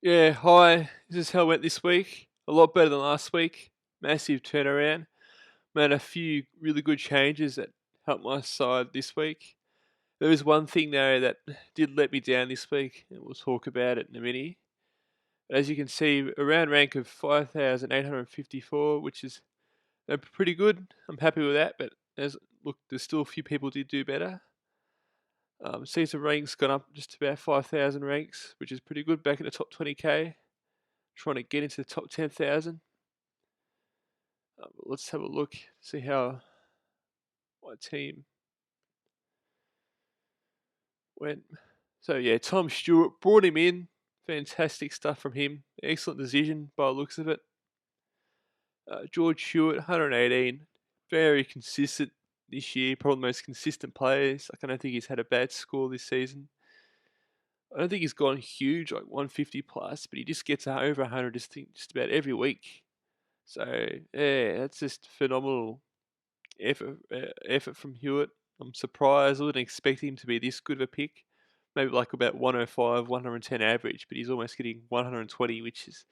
Yeah, hi. This is how it went this week. A lot better than last week. Massive turnaround. Made a few really good changes that helped my side this week. There was one thing though that did let me down this week, and we'll talk about it in a minute. As you can see, a round rank of 5,854, which is pretty good. I'm happy with that, but there's still a few people did do better. Season rank's gone up just about 5,000 ranks, which is pretty good. Back in the top 20k, trying to get into the top 10,000. Let's have a look, see how my team went. So yeah, Tom Stewart brought him in. Fantastic stuff from him. Excellent decision by the looks of it. George Stewart, 118. Very consistent this year. Probably the most consistent players. I don't think he's had a bad score this season. I don't think he's gone huge, like 150 plus, but he just gets over 100 just about every week. So yeah, that's just phenomenal effort from Hewitt. I'm surprised. I wouldn't expect him to be this good of a pick. Maybe like about 105, 110 average, but he's almost getting 120, which is,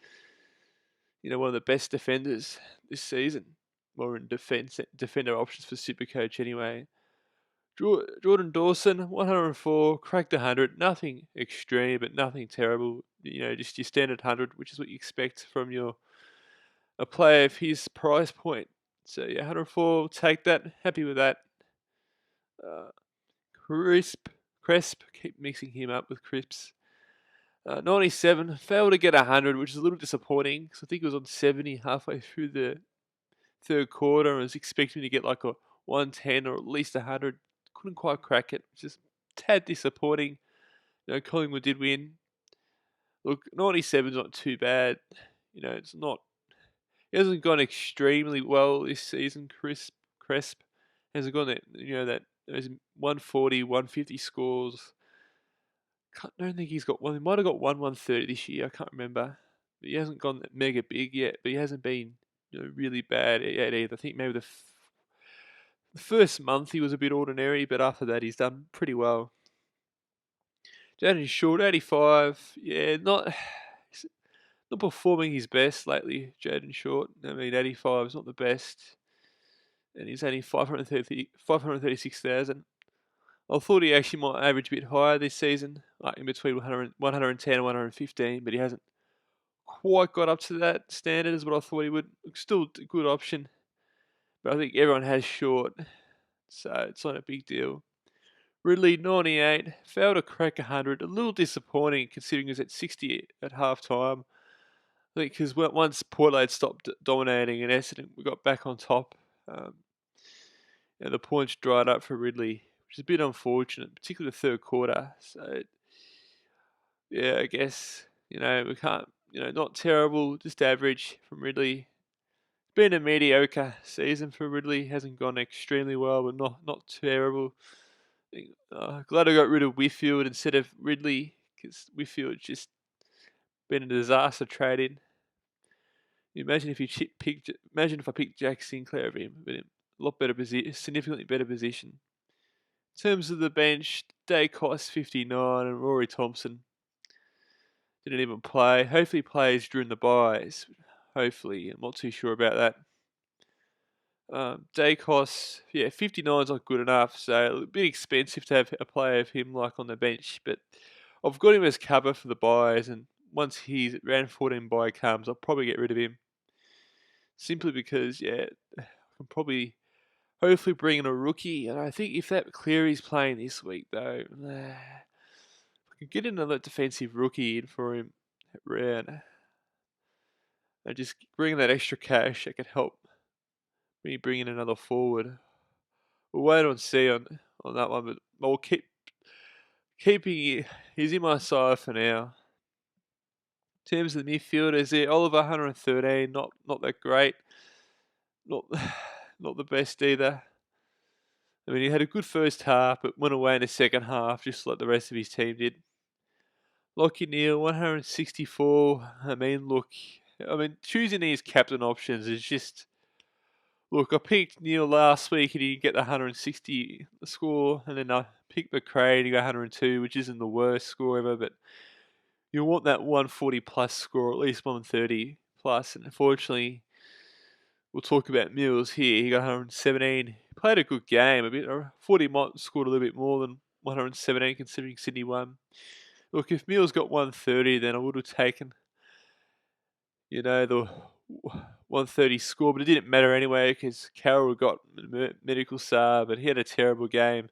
one of the best defenders this season. More in defender options for Supercoach anyway. Jordan Dawson, 104, cracked 100. Nothing extreme, but nothing terrible. Just your standard 100, which is what you expect from a player of his price point. So yeah, 104, take that. Happy with that. Uh, Cresp, keep mixing him up with Crisps. 97, failed to get 100, which is a little disappointing because I think he was on 70 halfway through the third quarter and was expecting to get like a 110 or at least 100. Couldn't quite crack it, which is a tad disappointing. Collingwood did win. Look, 97 is not too bad. It's not. He hasn't gone extremely well this season. Cresp hasn't gone that those 140, 150 scores. Don't think he's got one. He might have got 130 this year. I can't remember. But he hasn't gone mega big yet. But he hasn't been really bad yet either. I think maybe the first month he was a bit ordinary, but after that he's done pretty well. Jaden Short, 85. Yeah, not performing his best lately. Jaden Short. I mean, 85 is not the best, and he's only 536,000. I thought he actually might average a bit higher this season, like in between 110 and 115, but he hasn't quite got up to that standard as what I thought he would. Still a good option, but I think everyone has Short, so it's not a big deal. Ridley, 98, failed to crack 100. A little disappointing considering he was at 60 at half time. I think because once Port Adelaide stopped dominating and Essendon, we got back on top. And the points dried up for Ridley, which is a bit unfortunate, particularly the third quarter. So, yeah, I guess, we can't, not terrible, just average from Ridley. It's been a mediocre season for Ridley. Hasn't gone extremely well, but not terrible. Glad I got rid of Whitfield instead of Ridley, because Whitfield just been a disaster trade-in. Imagine if I picked Jack Sinclair over him, but in a lot better position, significantly better position. In terms of the bench, Dacos 59 and Rory Thompson didn't even play. Hopefully plays during the buys. Hopefully, I'm not too sure about that. Dacos, 59 is not good enough, so a bit expensive to have a player of him like on the bench, but I've got him as cover for the buys, and once his round 14 buy comes, I'll probably get rid of him. Simply because, I can probably hopefully bring in a rookie, and I think if that Cleary's playing this week though, I could get another defensive rookie in for him round. And just bring that extra cash that could help me bring in another forward. We'll wait and see on that one, but I'll keeping he's in my side for now. In terms of the midfielders there, Oliver 113, not that great. Not not the best either. I mean, he had a good first half, but went away in the second half, just like the rest of his team did. Lockie Neal, 164. I mean, choosing these captain options is just... Look, I picked Neal last week and he didn't get the 160 score, and then I picked McRae and he got 102, which isn't the worst score ever, but you want that 140 plus score, at least 130 plus. And unfortunately, we'll talk about Mills here. He got 117. He played a good game. 40 might scored a little bit more than 117 considering Sydney won. Look, if Mills got 130, then I would have taken, the 130 score, but it didn't matter anyway because Carroll got medical sub and he had a terrible game.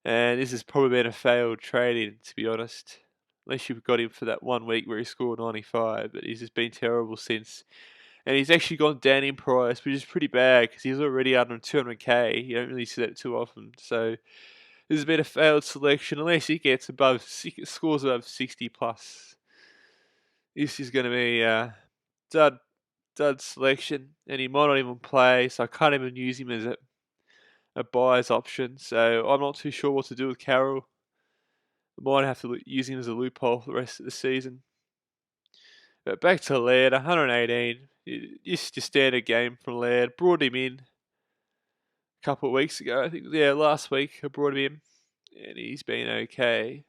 And this has probably been a failed trade-in, to be honest. Unless you've got him for that 1 week where he scored 95, but he's just been terrible since. And he's actually gone down in price, which is pretty bad because he's already under 200k. You don't really see that too often. So this has been a failed selection unless he gets scores above 60 plus. This is going to be a dud selection, and he might not even play, so I can't even use him as a buyer's option. So I'm not too sure what to do with Carroll. I might have to use him as a loophole for the rest of the season. But back to Laird, 118. Just your standard game from Laird. Brought him in a couple of weeks ago. I think, last week I brought him in, and he's been okay.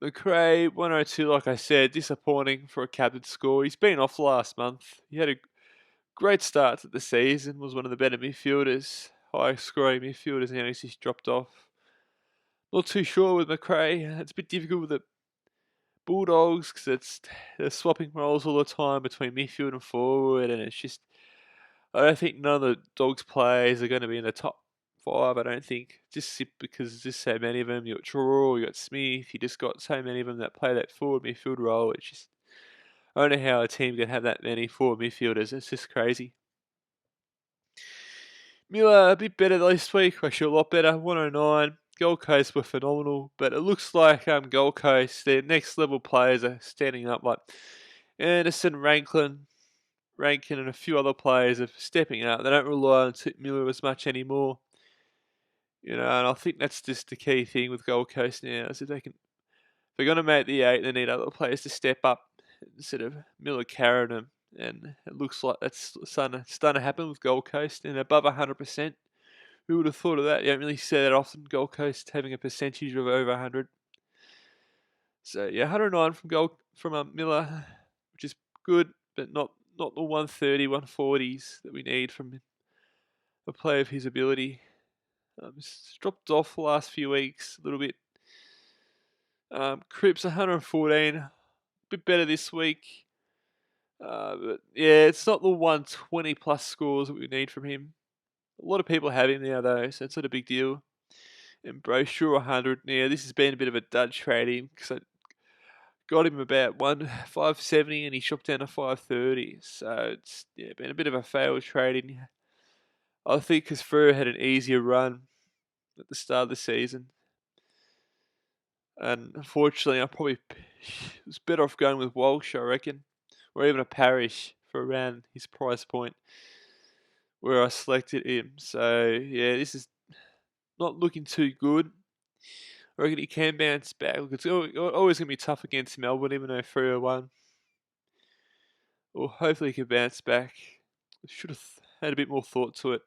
McRae, 102, like I said, disappointing for a captain score. He's been off last month. He had a great start to the season, was one of the better midfielders, high scoring midfielders, and now he's just dropped off. Not too sure with McRae. It's a bit difficult with the Bulldogs because they're swapping roles all the time between midfield and forward, and it's just, I don't think none of the Dogs players are going to be in the top 5. I don't think, just because there's just so many of them. You got Trelaw, you got Smith, you just got so many of them that play that forward midfield role. It's just, I don't know how a team can have that many forward midfielders. It's just crazy. Miller, a bit better this week, actually a lot better, 109. Gold Coast were phenomenal, but it looks like Gold Coast, their next level players are standing up, like Anderson, Rankin, and a few other players are stepping up. They don't rely on Miller as much anymore. And I think that's just the key thing with Gold Coast now, is if they're going to make the 8, they need other players to step up instead of Miller carrying them. And it looks like that's starting to happen with Gold Coast, and above 100%. Who would have thought of that? You don't really see that often, Gold Coast having a percentage of over 100. So 109 from Miller, which is good, but not the 130, 140s that we need from a player of his ability. It's dropped off the last few weeks a little bit. Cripps 114, a bit better this week. But it's not the 120 plus scores that we need from him. A lot of people have him now though, so it's not a big deal. And Brochure 100. Now this has been a bit of a dud trading because I got him about 570 and he shook down to 530. So it's been a bit of a failed trading. I think because Freo had an easier run at the start of the season. And unfortunately, I probably was better off going with Walsh, I reckon. Or even a Parish for around his price point where I selected him. So, this is not looking too good. I reckon he can bounce back. It's always going to be tough against Melbourne, even though 3-1. Or hopefully he can bounce back. I should have had a bit more thought to it.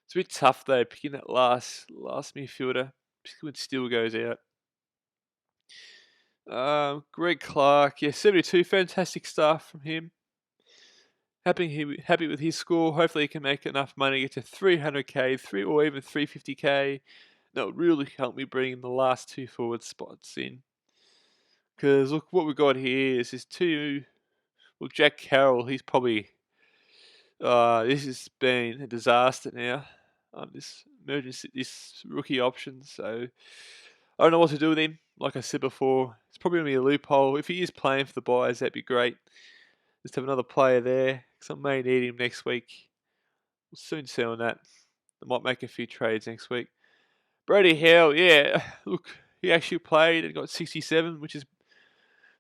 It's a bit tough though, picking that last midfielder, particularly when Steele goes out. Greg Clark, 72, fantastic stuff from him. Happy with his score. Hopefully he can make enough money to get to 300k, or even 350k. That would really help me bring the last 2 forward spots in. Because look, what we've got here is Jack Carroll. He's probably, this has been a disaster now. This rookie option. So I don't know what to do with him. Like I said before, it's probably going to be a loophole. If he is playing for the Buyers, that'd be great. Just have another player there, because I may need him next week. We'll soon see on that. I might make a few trades next week. Brady Howe, look, he actually played and got 67, which is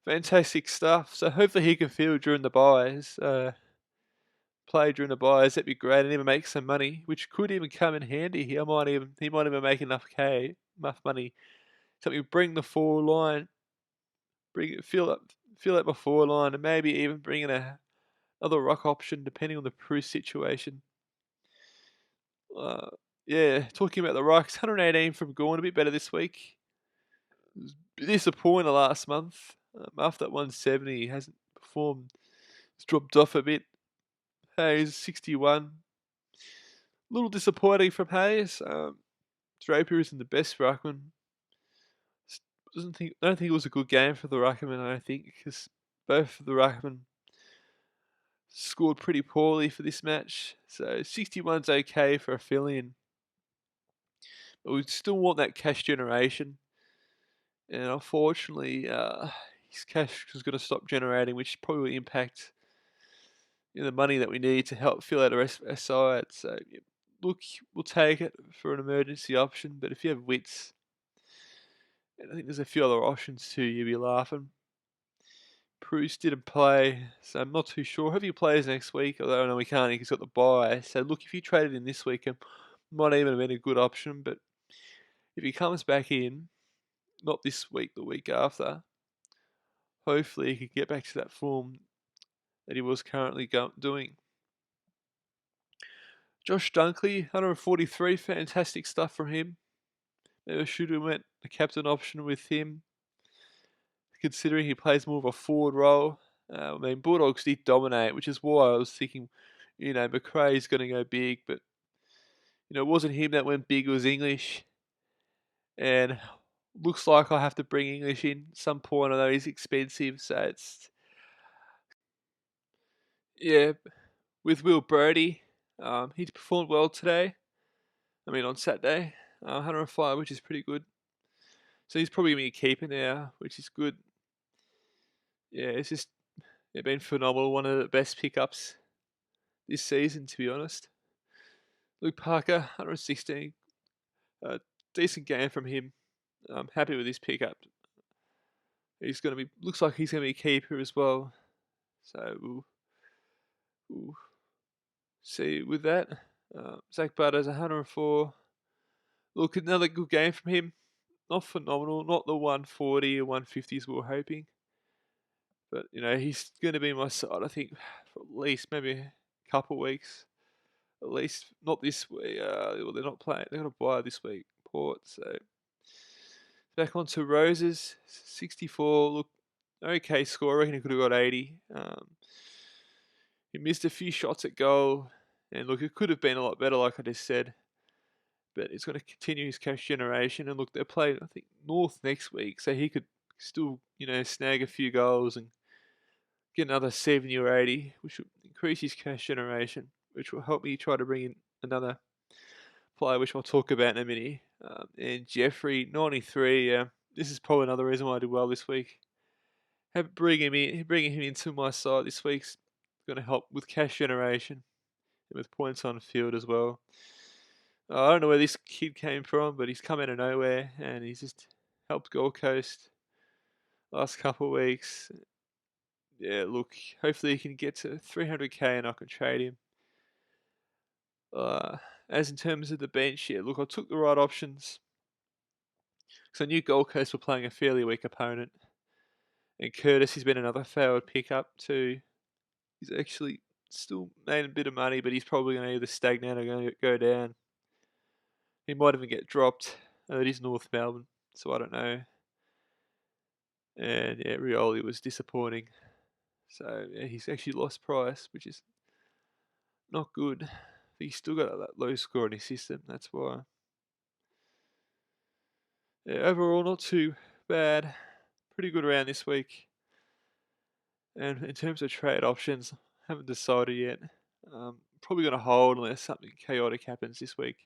fantastic stuff. So hopefully he can field during the buys. Play during the buys, that'd be great, and even make some money, which could even come in handy. He might even make enough money. Something bring the forward line, fill up my forward line, and maybe even bring in another ruck option depending on the Bruce situation. Talking about the rucks, 118 from Gorn, a bit better this week. was a bit disappointed last month. After that 170, he hasn't performed. He's dropped off a bit. Hayes 61. A little disappointing from Hayes. Draper isn't the best ruckman. I don't think it was a good game for the ruckman. I don't think, because both of the ruckmen scored pretty poorly for this match. So 61's okay for a fill-in, but we still want that cash generation. And unfortunately, his cash is going to stop generating, which probably will impact the money that we need to help fill out the rest of our side. So look, we'll take it for an emergency option. But if you have wits, and I think there's a few other options too, you'll be laughing. Bruce didn't play, so I'm not too sure. Have he plays next week? Although I know we can't, he's got the bye. So look, if you traded in this weekend, might even have been a good option. But if he comes back in, not this week, the week after, hopefully he can get back to that form that he was currently doing. Josh Dunkley, 143, fantastic stuff from him. Maybe I should have went the captain option with him, considering he plays more of a forward role. Bulldogs did dominate, which is why I was thinking, McRae's going to go big, but, it wasn't him that went big, it was English. And looks like I'll have to bring English in at some point, although he's expensive, so it's... Yeah, with Will Brodie, he performed well today. On Saturday, 105, which is pretty good. So he's probably going to be a keeper now, which is good. Yeah, it's just been phenomenal. One of the best pickups this season, to be honest. Luke Parker, 116. Decent game from him. I'm happy with his pickup. Looks like he's going to be a keeper as well. So we'll see with that. Zach Butters, 104. Look, another good game from him. Not phenomenal, not the 140 or 150s we were hoping. But, he's going to be my side, I think, for at least maybe a couple of weeks. At least, not this week. Well, they're not playing. They're going to buy this week, Port. So, back on to Roses, 64. Look, okay score. I reckon he could have got 80. He missed a few shots at goal. And look, it could have been a lot better, like I just said. But it's going to continue his cash generation. And look, they're playing, I think, North next week. So he could still, snag a few goals and get another 70 or 80, which will increase his cash generation, which will help me try to bring in another player, which I'll talk about in a minute. And Jeffrey, 93. This is probably another reason why I did well this week. Bringing him into my side this week's going to help with cash generation and with points on field as well. I don't know where this kid came from, but he's come out of nowhere and he's just helped Gold Coast last couple of weeks. Yeah, look, hopefully he can get to 300k and I can trade him. As in terms of the bench, yeah, look, I took the right options. Because I knew Gold Coast were playing a fairly weak opponent. And Curtis, he's been another failed pickup too. He's actually still made a bit of money, but he's probably going to either stagnate or going to go down. He might even get dropped. It is North Melbourne, so I don't know. And yeah, Rioli was disappointing. So yeah, he's actually lost price, which is not good. He's still got that low score in his system, that's why. Yeah, overall, not too bad. Pretty good round this week. And in terms of trade options, haven't decided yet. Probably going to hold unless something chaotic happens this week.